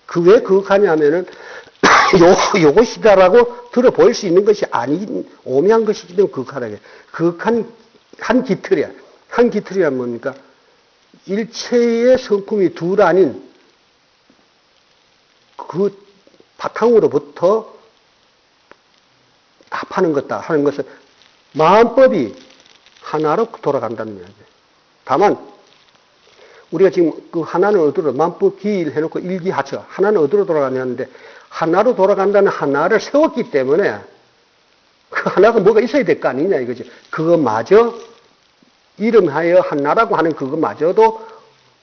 그 왜 그윽하냐 하면은 요것이다라고 들어 보일 수 있는 것이 아닌 오묘한 것이기 때문에 그윽하다게. 그윽한 한 기틀이야. 한 기틀이란 뭡니까? 일체의 성품이 둘 아닌 그 바탕으로부터 합하는 것다 하는 것은 마음법이 하나로 돌아간다는 이야기예요. 다만 우리가 지금 그 하나는 어디로 마음법 기일 해놓고 일기하처 하나는 어디로 돌아가냐는데 하나로 돌아간다는 하나를 세웠기 때문에 그 하나가 뭐가 있어야 될 거 아니냐 이거지. 그거마저 이름하여 하나라고 하는 그거마저도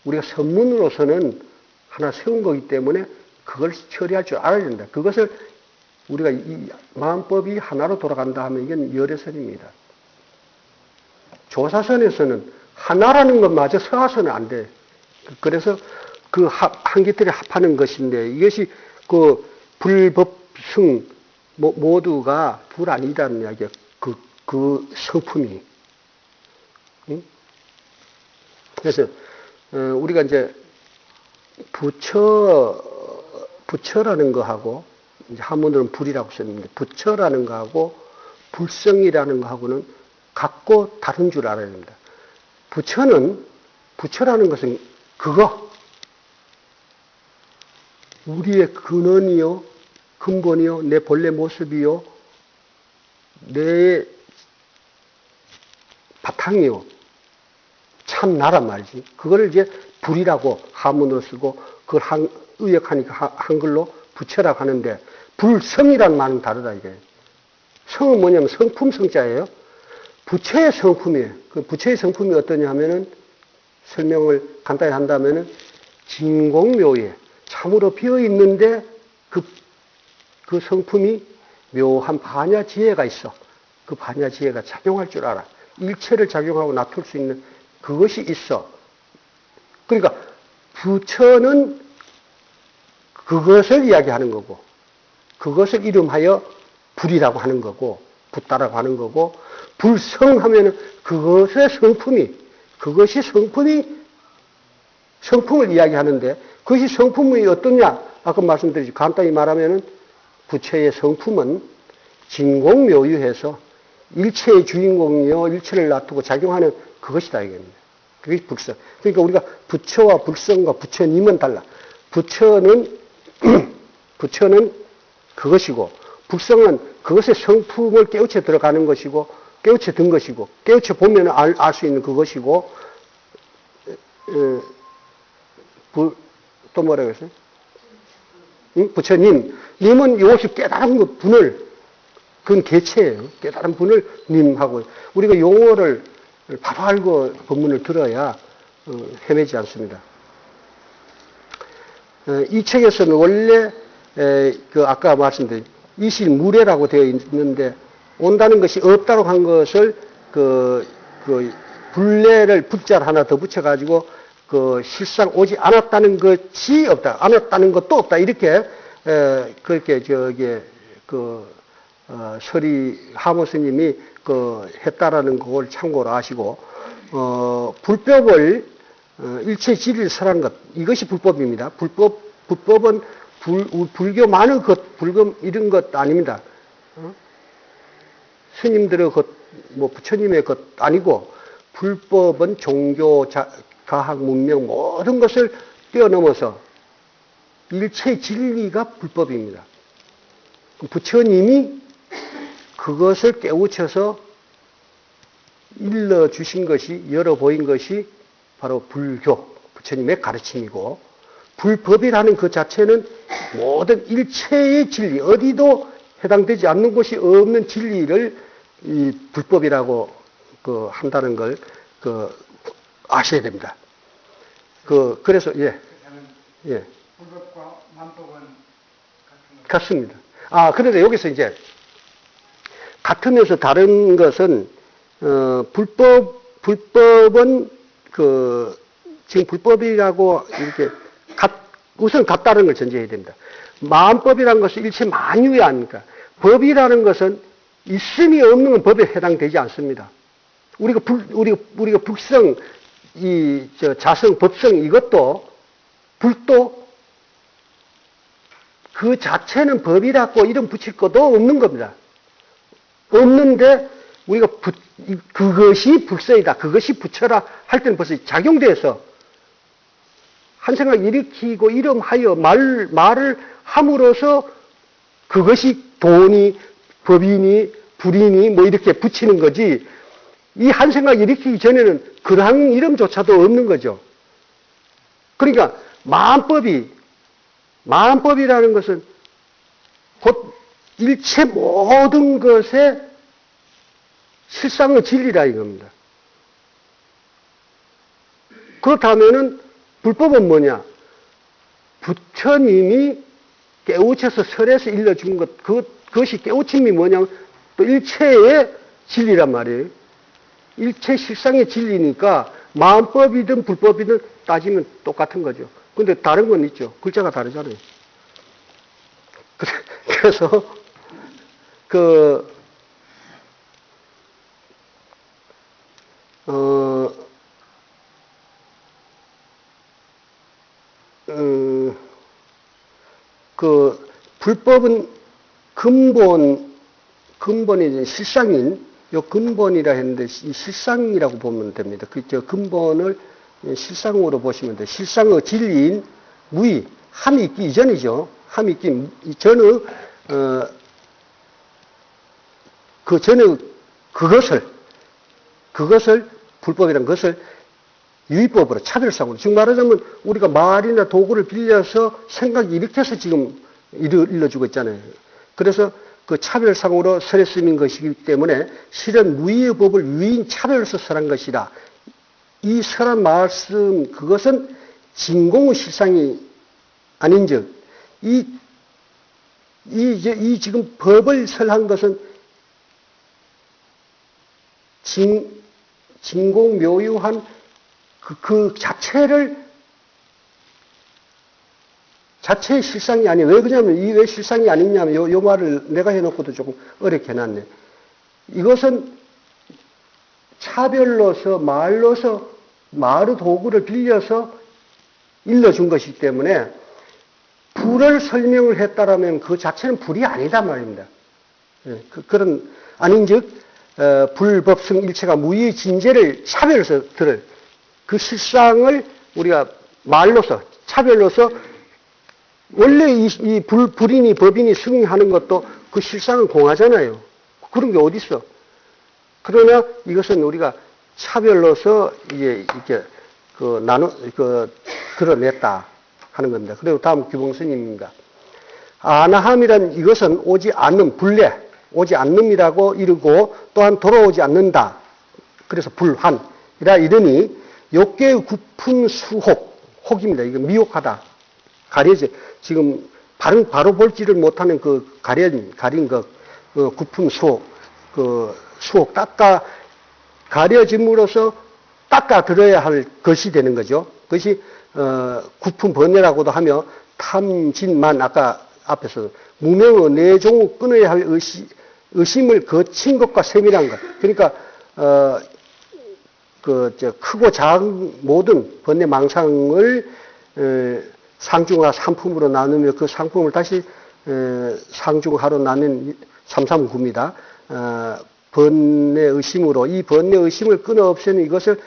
우리가 선문으로서는 하나 세운 거기 때문에 그걸 처리할 줄 알아야 된다. 그것을 우리가 이 마음법이 하나로 돌아간다 하면 이건 열애선입니다. 조사선에서는 하나라는 것마저 서화서는 안 돼. 그래서 그 한 기틀에 합하는 것인데 이것이 그 불법승 모두가 불 아니다는 이야기야. 그 성품이. 응? 그래서 우리가 이제 부처라는 거하고 이제 한문으로는 불이라고 썼는데 부처라는 거하고 불성이라는 거하고는 같고 다른 줄 알아야 됩니다. 부처라는 것은 그거 우리의 근원이요 근본이요 내 본래 모습이요 내 바탕이요 참 나란 말이지. 그거를 이제 불이라고 한문으로 쓰고 그걸 의역하니까 한글로 부처라고 하는데 불성이라는 말은 다르다 이게. 성은 뭐냐면 성품 성자예요. 부처의 성품이에요. 그 부처의 성품이 어떠냐 하면은 설명을 간단히 한다면은 진공묘예 참으로 비어 있는데 그 성품이 묘한 반야지혜가 있어. 그 반야지혜가 작용할 줄 알아. 일체를 작용하고 놔둘 수 있는 그것이 있어. 그러니까 부처는 그것을 이야기하는 거고 그것을 이름하여 불이라고 하는 거고 붓다라고 하는 거고 불성하면은 그것의 그것이 성품을 이야기하는데 그것이 성품이 어떠냐? 아까 말씀드렸죠. 간단히 말하면은 부처의 성품은 진공묘유해서 일체의 주인공이요 일체를 놔두고 작용하는 그것이다 이겁니다. 그게 불성. 그러니까 우리가 부처와 불성과 부처님은 달라. 부처는 그것이고 불성은 그것의 성품을 깨우쳐 들어가는 것이고 깨우쳐 든 것이고 깨우쳐 보면 알 수 있는 그것이고 또 뭐라고 했어요? 부처님은 이것이 깨달은 그 분을 그건 개체예요. 깨달은 분을 님하고 우리가 용어를 바로 알고 본문을 들어야 헤매지 않습니다. 이 책에서는 원래 그 아까 말씀드린 이실무례라고 되어 있는데 온다는 것이 없다고 한 것을 그 불례를 불자를 하나 더 붙여가지고 그 실상 오지 않았다는 것이 없다, 안 왔다는 것도 없다 이렇게 그렇게 서리 하모 스님이 했다라는 걸 참고로 아시고 불법을 일체 진리를 설한 것 이것이 불법입니다. 불법은 불교만의 것, 불금 이런 것 아닙니다. 스님들의 것, 부처님의 것 아니고 불법은 종교, 과학, 문명 모든 것을 뛰어넘어서 일체의 진리가 불법입니다. 부처님이 그것을 깨우쳐서 일러주신 것이, 열어보인 것이 바로 불교, 부처님의 가르침이고 불법이라는 그 자체는 모든 일체의 진리, 어디도 해당되지 않는 곳이 없는 진리를 이 불법이라고 한다는 걸 아셔야 됩니다. 그래서 예. 불법과 만법은 같습니다. 그런데 여기서 이제 같으면서 다른 것은 불법은 지금 불법이라고 이렇게 우선 같다는 걸 전제해야 됩니다. 마음법이라는 것은 일체 만유에 아닙니까? 법이라는 것은 있음이 없는 건 법에 해당되지 않습니다. 우리가 불성, 자성, 법성 이것도 불도 그 자체는 법이라고 이름 붙일 것도 없는 겁니다. 없는데 우리가 그것이 불성이다, 그것이 부처라 할 때는 벌써 작용돼서 한 생각 일으키고 이름하여 말을 함으로써 그것이 돈이 법이니 불이니 이렇게 붙이는 거지 이 한 생각 일으키기 전에는 그러한 이름조차도 없는 거죠. 그러니까 마음법이라는 것은 곧 일체 모든 것의 실상의 진리라 이겁니다. 그렇다면은 불법은 뭐냐? 부처님이 깨우쳐서 설에서 일러준 것, 그것이 깨우침이 뭐냐면 또 일체의 진리란 말이에요. 일체 실상의 진리니까 마음법이든 불법이든 따지면 똑같은 거죠. 근데 다른 건 있죠. 글자가 다르잖아요. 그래서 그 불법은 근본이 이제 실상인 요 근본이라 했는데 이 실상이라고 보면 됩니다. 저 근본을 실상으로 보시면 돼요. 실상의 진리인 무의, 함이 있기 이전이죠. 함이 있기 전의 그 전에 그것을 불법이라는 것을 유의법으로 차별상으로 즉 말하자면 우리가 말이나 도구를 빌려서 생각이 일으켜서 지금 일러주고 있잖아요. 그래서 그 차별상으로 설에 쓰인 것이기 때문에 실은 무의의 법을 유의인 차별로서 설한 것이다. 이 설한 말씀 그것은 진공의 실상이 아닌즉 이 지금 법을 설한 것은 진공묘유한 그 자체의 실상이 아니에요. 왜 그러냐면, 이 왜 실상이 아니냐면, 요 말을 내가 해놓고도 조금 어렵게 해놨네. 이것은 차별로서, 말의 도구를 빌려서 일러준 것이기 때문에, 불을 설명을 했다라면 그 자체는 불이 아니다 말입니다. 그런, 아닌즉, 불법성 일체가 무의 진재를 차별로서 들을 그 실상을 우리가 말로서, 차별로서 원래 이 불인이 법인이 승리하는 것도 그 실상은 공하잖아요. 그런 게 어디 있어? 그러나 이것은 우리가 차별로서 이제 이렇게 드러냈다 하는 겁니다. 그리고 다음 규봉스님입니다. 아나함이란 이것은 오지 않는 불례, 오지 않는이라고 이르고 또한 돌아오지 않는다. 그래서 불한이라 이르니 욕계의 구품 수혹, 혹입니다. 이거 미혹하다. 가려져. 지금 바로 볼지를 못하는 그 가린 구품 수혹, 수혹 가려짐으로써 닦아 들어야 할 것이 되는 거죠. 그것이, 구품 번뇌라고도 하며 탐진만 아까 앞에서 무명의 내종을 끊어야 할 의심을 거친 것과 세밀한 것. 그러니까, 크고 작은 모든 번뇌 망상을, 상중하 상품으로 나누며 그 상품을 다시 상중하로 나눈 339입니다. 번뇌 의심으로 이 번뇌 의심을 끊어 없애는 이것을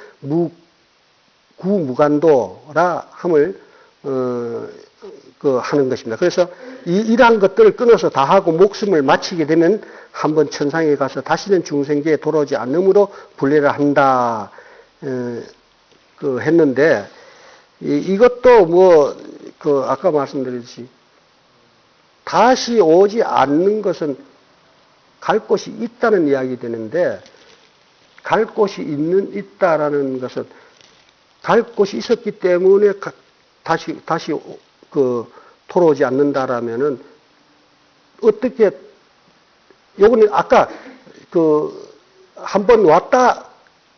구무간도라 함을 하는 것입니다. 그래서 이러한 것들을 끊어서 다 하고 목숨을 마치게 되면 한번 천상에 가서 다시는 중생계에 돌아오지 않으므로 분례를 한다 했는데 이것도 아까 말씀드렸듯이 다시 오지 않는 것은 갈 곳이 있다는 이야기 되는데 갈 곳이 있다라는 것은 갈 곳이 있었기 때문에 다시 돌아오지 않는다라면은 어떻게 요거는 아까 한번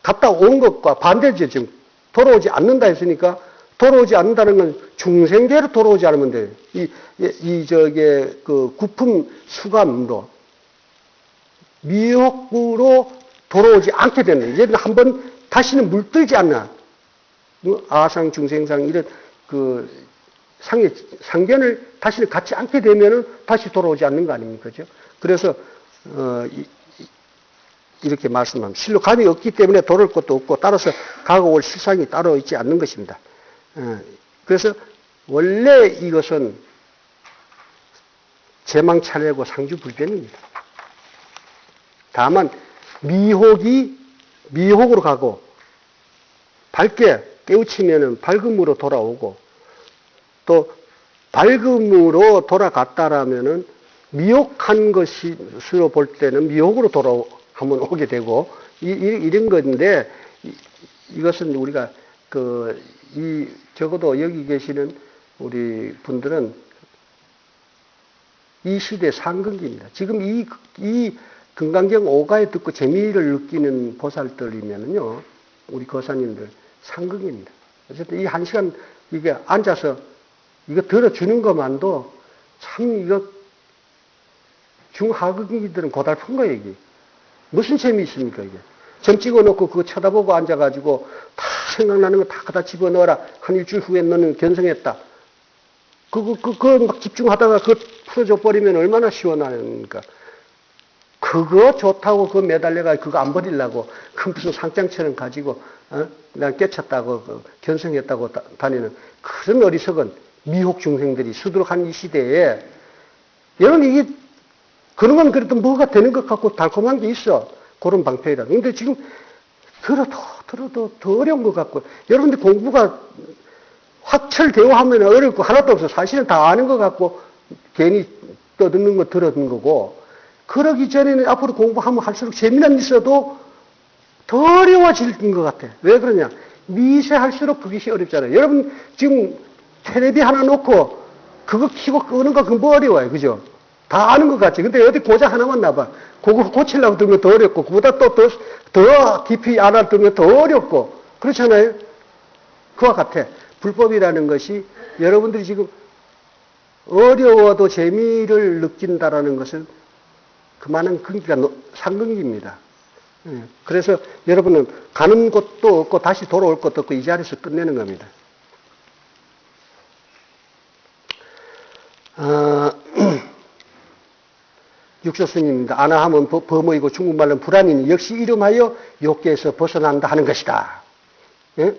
갔다 온 것과 반대죠. 지금 돌아오지 않는다 했으니까 돌아오지 않는다는 건 중생계로 돌아오지 않으면 돼요. 구품 수감으로 미혹으로 돌아오지 않게 되는 이제 한번 다시는 물들지 않나. 아상, 중생상 이런 상견을 다시는 갖지 않게 되면은 다시 돌아오지 않는 거 아닙니까? 그죠? 그래서 이렇게 말씀합니다. 실로 감이 없기 때문에 돌을 것도 없고 따라서 가고 올 실상이 따로 있지 않는 것입니다. 그래서 원래 이것은 제망차례고 상주불변입니다. 다만 미혹으로 가고 밝게 깨우치면은 밝음으로 돌아오고 또 밝음으로 돌아갔다라면은 미혹한 것으로 볼 때는 미혹으로 한번 오게 되고 이런 건데 이것은 우리가 적어도 여기 계시는 우리 분들은 이 시대 상근기입니다. 지금 이 금강경 5가에 듣고 재미를 느끼는 보살들이면은요, 우리 거사님들 상근기입니다. 어쨌든 이 한 시간 이게 앉아서 이거 들어주는 것만도 참 이거 중하근기들은 고달픈 거예요, 이게. 무슨 재미있습니까, 이게. 점 찍어놓고 그거 쳐다보고 앉아가지고 다 생각나는 거 다 갖다 집어넣어라. 한 일주일 후에 너는 견성했다. 그거 막 집중하다가 그거 풀어줘 버리면 얼마나 시원하니까. 그거 좋다고 그거 매달려가 그거 안 버리려고 큰 무슨 상장처럼 가지고, 난 깨쳤다고, 견성했다고 다니는 그런 어리석은 미혹 중생들이 수두룩한 이 시대에, 여러분 이게, 그런 건 그래도 뭐가 되는 것 같고 달콤한 게 있어. 그런 방패이라. 근데 지금 들어도 더 어려운 것 같고, 여러분들 공부가 확철대오하면 어렵고 하나도 없어. 사실은 다 아는 것 같고, 괜히 떠드는 거 들어듣는 거고, 그러기 전에는 앞으로 공부하면 할수록 재미난 있어도 더 어려워질 것 같아. 왜 그러냐? 미세할수록 그것이 어렵잖아요. 여러분, 지금 테레비 하나 놓고, 그거 키고 끄는 거, 그거 뭐 어려워요. 그죠? 다 아는 것 같지. 근데 어디 고장 하나만 나봐. 그거 고치려고 들면 더 어렵고, 그보다 또 더 깊이 알아들면 더 어렵고, 그렇잖아요? 그와 같아. 불법이라는 것이 여러분들이 지금 어려워도 재미를 느낀다라는 것은 그만한 근기가 상근기입니다. 그래서 여러분은 가는 곳도 없고 다시 돌아올 것도 없고 이 자리에서 끝내는 겁니다. 육조스님입니다. 아나함은 범어이고 중국말로는 불안이니 역시 이름하여 욕계에서 벗어난다 하는 것이다. 예?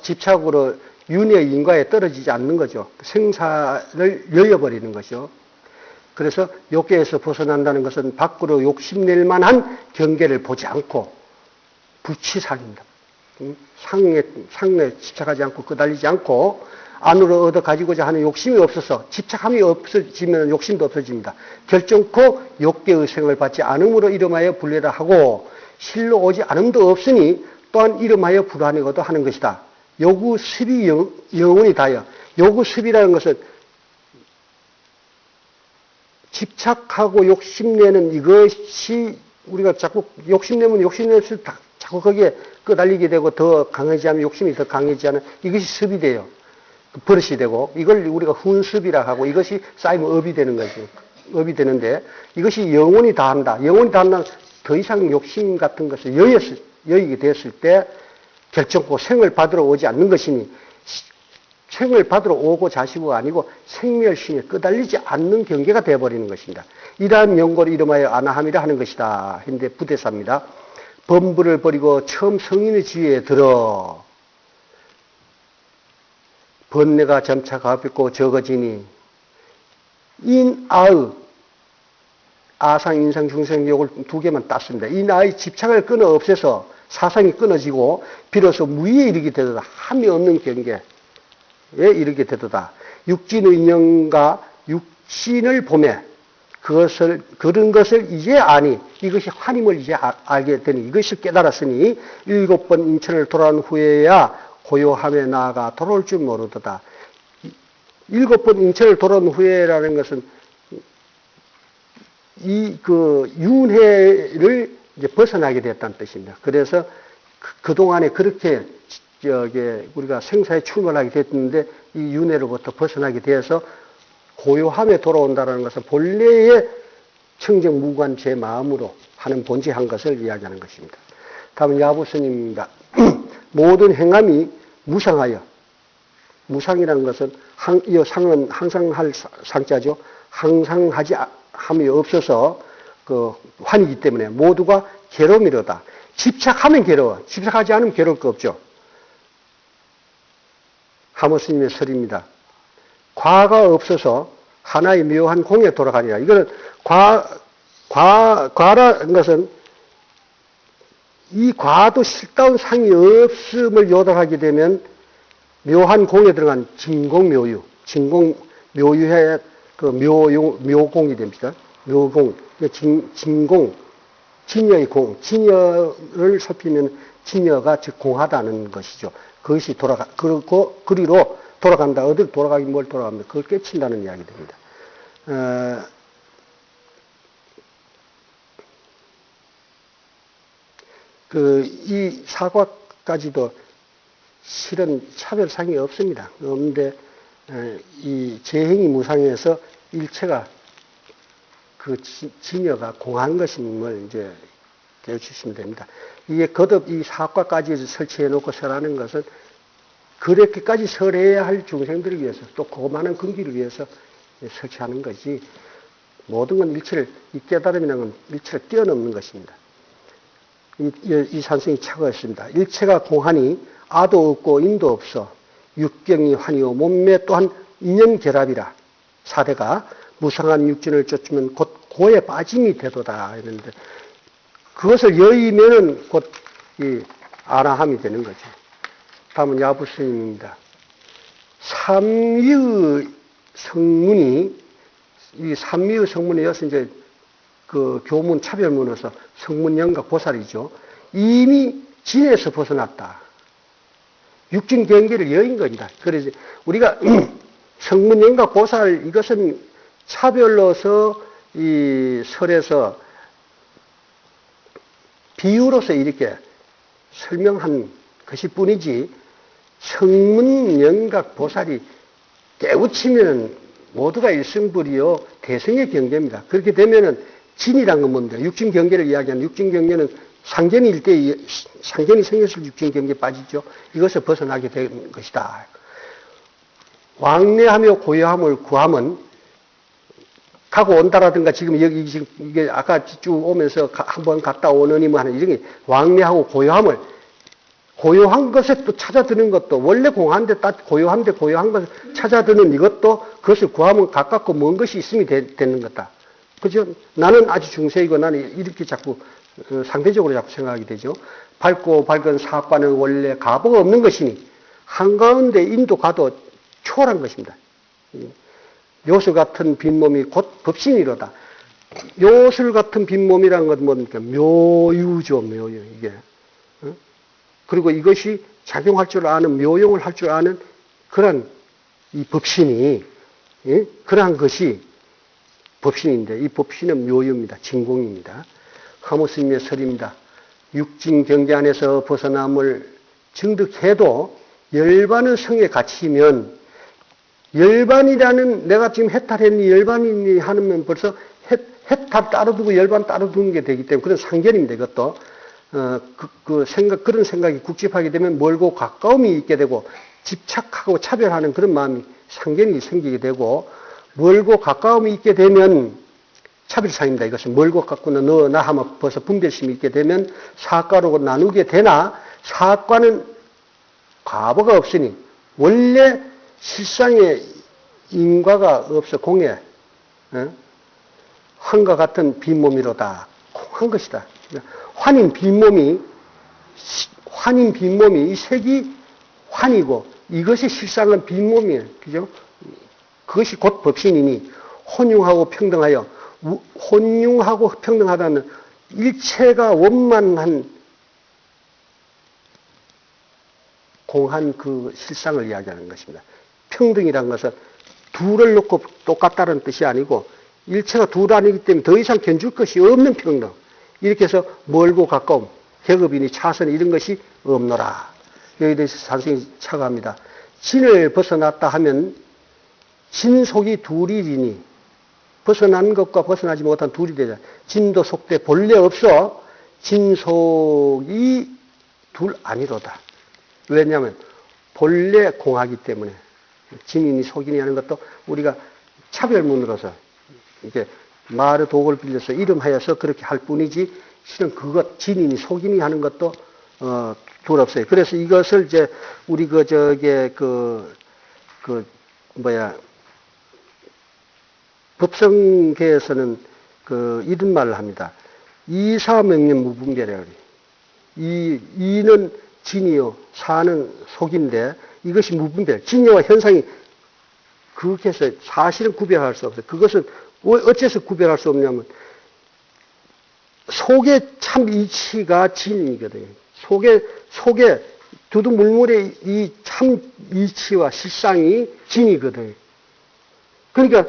집착으로 윤회의 인과에 떨어지지 않는 거죠. 생사를 여여버리는 거죠. 그래서 욕계에서 벗어난다는 것은 밖으로 욕심낼 만한 경계를 보지 않고 부치상입니다. 상에 집착하지 않고 끄달리지 않고 안으로 얻어 가지고자 하는 욕심이 없어서 집착함이 없어지면 욕심도 없어집니다. 결정코 욕계의 생을 받지 않음으로 이름하여 불례라 하고 실로 오지 않음도 없으니 또한 이름하여 불안이고도 하는 것이다. 요구 습이 영원히 다여. 요구 습이라는 것은 집착하고 욕심내는 이것이 우리가 자꾸 욕심내면 욕심낼수록 자꾸 거기에 끄달리게 되고 더 강해지면 욕심이 더 강해지는 이것이 습이 돼요. 버릇이 되고 이걸 우리가 훈습이라 하고 이것이 쌓이면 업이 되는 거죠. 업이 되는데 이것이 영원히 다한다. 영원히 다한다는 더 이상 욕심 같은 것을 여의게 됐을 때 결정코 생을 받으러 오지 않는 것이니 생을 받으러 오고 자시고가 아니고 생멸심에 끄달리지 않는 경계가 되어버리는 것입니다. 이러한 연고를 이름하여 아나함이라 하는 것이다. 현대 부대사입니다. 범부를 버리고 처음 성인의 지위에 들어 번뇌가 점차 가볍고 적어지니 인아의 아상, 인상, 중생, 욕을 두 개만 땄습니다. 인아의 집착을 끊어 없애서 사상이 끊어지고 비로소 무위에 이르게 되도다. 함이 없는 경계에 이르게 되도다. 육진의 인연과 육신을 보매 그런 것을 이제 아니 이것이 환임을 이제 알게 되니 이것을 깨달았으니 7번 인천을 돌아온 후에야 고요함에 나아가 돌아올 줄 모르도다. 7번 인천을 돌아온 후에라는 것은 윤회를 이제 벗어나게 됐다는 뜻입니다. 그래서 그동안에 그렇게 우리가 생사에 출몰하게 됐는데 이 윤회로부터 벗어나게 되어서 고요함에 돌아온다는 것은 본래의 청정무관 제 마음으로 하는 본질한 것을 이야기하는 것입니다. 다음은 야부스님입니다. 모든 행함이 무상하여, 무상이라는 것은 이 상은 항상 할 상자죠. 항상 하지 함이 없어서 그 환이기 때문에 모두가 괴로움이로다. 집착하면 괴로워. 집착하지 않으면 괴로울 거 없죠. 하모스님의 설입니다. 과가 없어서 하나의 묘한 공에 돌아가니라. 이거는 과라는 것은 이 과도 실다운 상이 없음을 요동하게 되면 묘한 공에 들어간 진공묘유, 진공묘유의 그 묘공이 됩니다. 묘공, 진공, 진여의 공, 진여를 살피면 진여가 즉 공하다는 것이죠. 그것이 그리로 돌아간다. 어디로 돌아가긴 뭘 돌아갑니다. 그걸 깨친다는 이야기 됩니다. 이 사과까지도 실은 차별상이 없습니다. 없는데, 이 재행이 무상해서 일체가 그 진여가 공한 것임을 이제 깨우치시면 됩니다. 이게 거듭 이 사과까지 설치해 놓고 설하는 것은 그렇게까지 설해야 할 중생들을 위해서 또 고만한 근기를 위해서 설치하는 것이 모든 건 일체를, 이 깨달음이라는 건 일체를 뛰어넘는 것입니다. 이 산성이 차가웠습니다. 일체가 공하니 아도 없고 인도 없어 육경이 환이요 몸매 또한 인연결합이라 사대가 무상한 육진을 쫓으면 곧 고에 빠짐이 되도다 이랬는데 그것을 여의면은 곧 이 아라함이 되는 거죠. 다음은 야부스님입니다. 삼위의 성문이 이 삼위의 성문에 여기서 이제 그 교문 차별문에서 성문영각 보살이죠. 이미 진에서 벗어났다. 육진 경계를 여인 겁니다. 그래서 우리가 성문영각 보살 이것은 차별로서 이 설에서 비유로서 이렇게 설명한 것이 뿐이지 성문영각 보살이 깨우치면 모두가 일승불이요 대승의 경계입니다. 그렇게 되면은 진이란 건 뭔데? 육진 경계를 이야기하는 육진 경계는 상견일 때 상견이 생겼을 육진 경계에 빠지죠. 이것을 벗어나게 된 것이다. 왕래하며 고요함을 구함은 가고 온다라든가 지금 여기 지금 이게 아까 쭉 오면서 한번 갔다 오느니 뭐 하는 이런 게 왕래하고 고요한 것에 또 찾아드는 것도 원래 공한데 고요한데 고요한 것을 찾아드는 이것도 그것을 구하면 가깝고 먼 것이 있음이 되는 거다. 그죠? 나는 아주 중세이고 나는 이렇게 자꾸 상대적으로 자꾸 생각하게 되죠. 밝고 밝은 사과는 원래 가보가 없는 것이니 한가운데 인도 가도 초월한 것입니다. 요술 같은 빈몸이 곧 법신이로다. 요술 같은 빈몸이란 건 뭡니까? 묘유죠, 묘유, 이게. 그리고 이것이 작용할 줄 아는, 묘용을 할 줄 아는 그런 이 법신이, 그러한 것이 법신인데, 이 법신은 묘유입니다. 진공입니다. 하무스님의 설입니다. 육진 경계 안에서 벗어남을 증득해도 열반의 성에 갇히면 열반이라는 내가 지금 해탈했니 열반이니 하면 벌써 해탈 따로 두고 열반 따로 두는 게 되기 때문에 그런 상견입니다. 이것도 그런 생각이 국집하게 되면 멀고 가까움이 있게 되고 집착하고 차별하는 그런 마음이 상견이 생기게 되고 멀고 가까움이 있게 되면 차별상입니다. 이것은 멀고 가까우나 너 나 하면 벌써 분별심이 있게 되면 사과로 나누게 되나 사과는 과거가 없으니 원래 실상에 인과가 없어 공에 환과 같은 빈몸이로다. 공한 것이다. 환인 빈몸이 이 색이 환이고 이것이 실상은 빈몸이에요. 그죠? 그것이 곧 법신이니 혼용하고 평등하여 혼용하고 평등하다는 일체가 원만한 공한 그 실상을 이야기하는 것입니다. 평등이란 것은 둘을 놓고 똑같다는 뜻이 아니고 일체가 둘 아니기 때문에 더 이상 견줄 것이 없는 평등. 이렇게 해서 멀고 가까움, 계급이니 차선 이런 것이 없노라. 여기에 대해서 산성이 차가합니다. 진을 벗어났다 하면 진속이 둘이니 벗어난 것과 벗어나지 못한 둘이 되자. 진도 속대 본래 없어 진속이 둘 아니로다. 왜냐하면 본래 공하기 때문에 진이니 속이니 하는 것도 우리가 차별문으로서 이렇게 말의 도구를 빌려서 이름하여서 그렇게 할 뿐이지 실은 그것 진이니 속이니 하는 것도 둘 없어요. 그래서 이것을 이제 우리 법성계에서는 이런 말을 합니다. 이사명령 무분별이라 그래요. 이는 진이요, 사는 속인데 이것이 무분별. 진여와 현상이 그렇게 해서 사실은 구별할 수 없어요. 그것은 어째서 구별할 수 없냐면 속의 참 이치가 진이거든요. 속에 두두물물의 이 참 이치와 실상이 진이거든요. 그러니까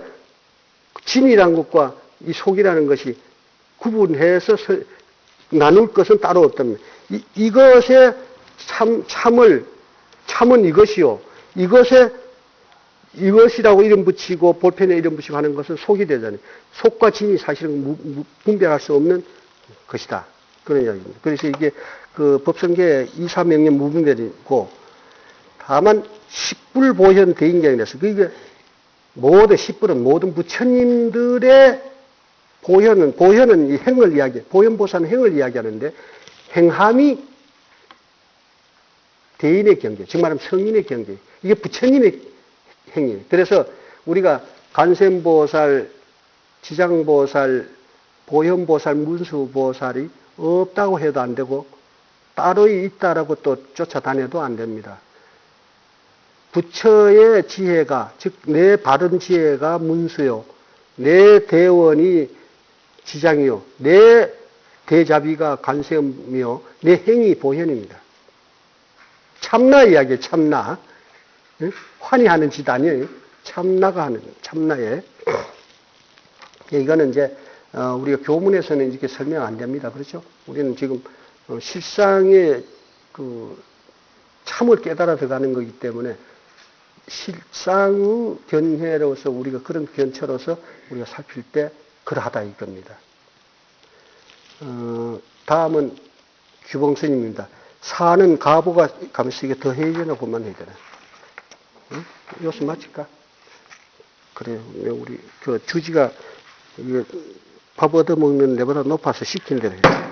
진이라는 것과 이 속이라는 것이 구분해서 나눌 것은 따로 없답니다. 이것의 참은 이것이요. 이것이라고 이름 붙이고 볼펜에 이름 붙이고 하는 것은 속이 되잖아요. 속과 진이 사실은 분별할 수 없는 것이다. 그런 이야기입니다. 그래서 이게 법성계의 이사명령 무분별이고, 다만 10불 보현 대인경이라서 그게 모든 10불은 모든 부처님들의 보현은 이 행을 보현보사는 행을 이야기하는데 행함이 대인의 경계, 즉 말하면 성인의 경계. 이게 부처님의 행위예요. 그래서 우리가 관세음보살, 지장보살, 보현보살, 문수보살이 없다고 해도 안 되고 따로 있다라고 또 쫓아다녀도 안 됩니다. 부처의 지혜가, 즉 내 바른 지혜가 문수요, 내 대원이 지장이요, 내 대자비가 관세음이요, 내 행이 보현입니다. 참나 이야기예요. 참나. 환히 하는 짓 아니에요. 참나가 하는, 참나에. 이거는 이제 우리가 교문에서는 이렇게 설명 안 됩니다. 그렇죠? 우리는 지금 실상의 그 참을 깨달아 들어가는 거기 때문에 실상 견해로서 우리가 그런 견처로서 우리가 살필 때 그러하다 이겁니다. 다음은 규봉스님입니다. 사는 가보가 가면서 이게 더 해야되나고만 해야 되나? 응? 요수 맞을까? 그래요. 우리 그 주지가 이게 밥 얻어먹는 데보다 높아서 시킨 대로 해요.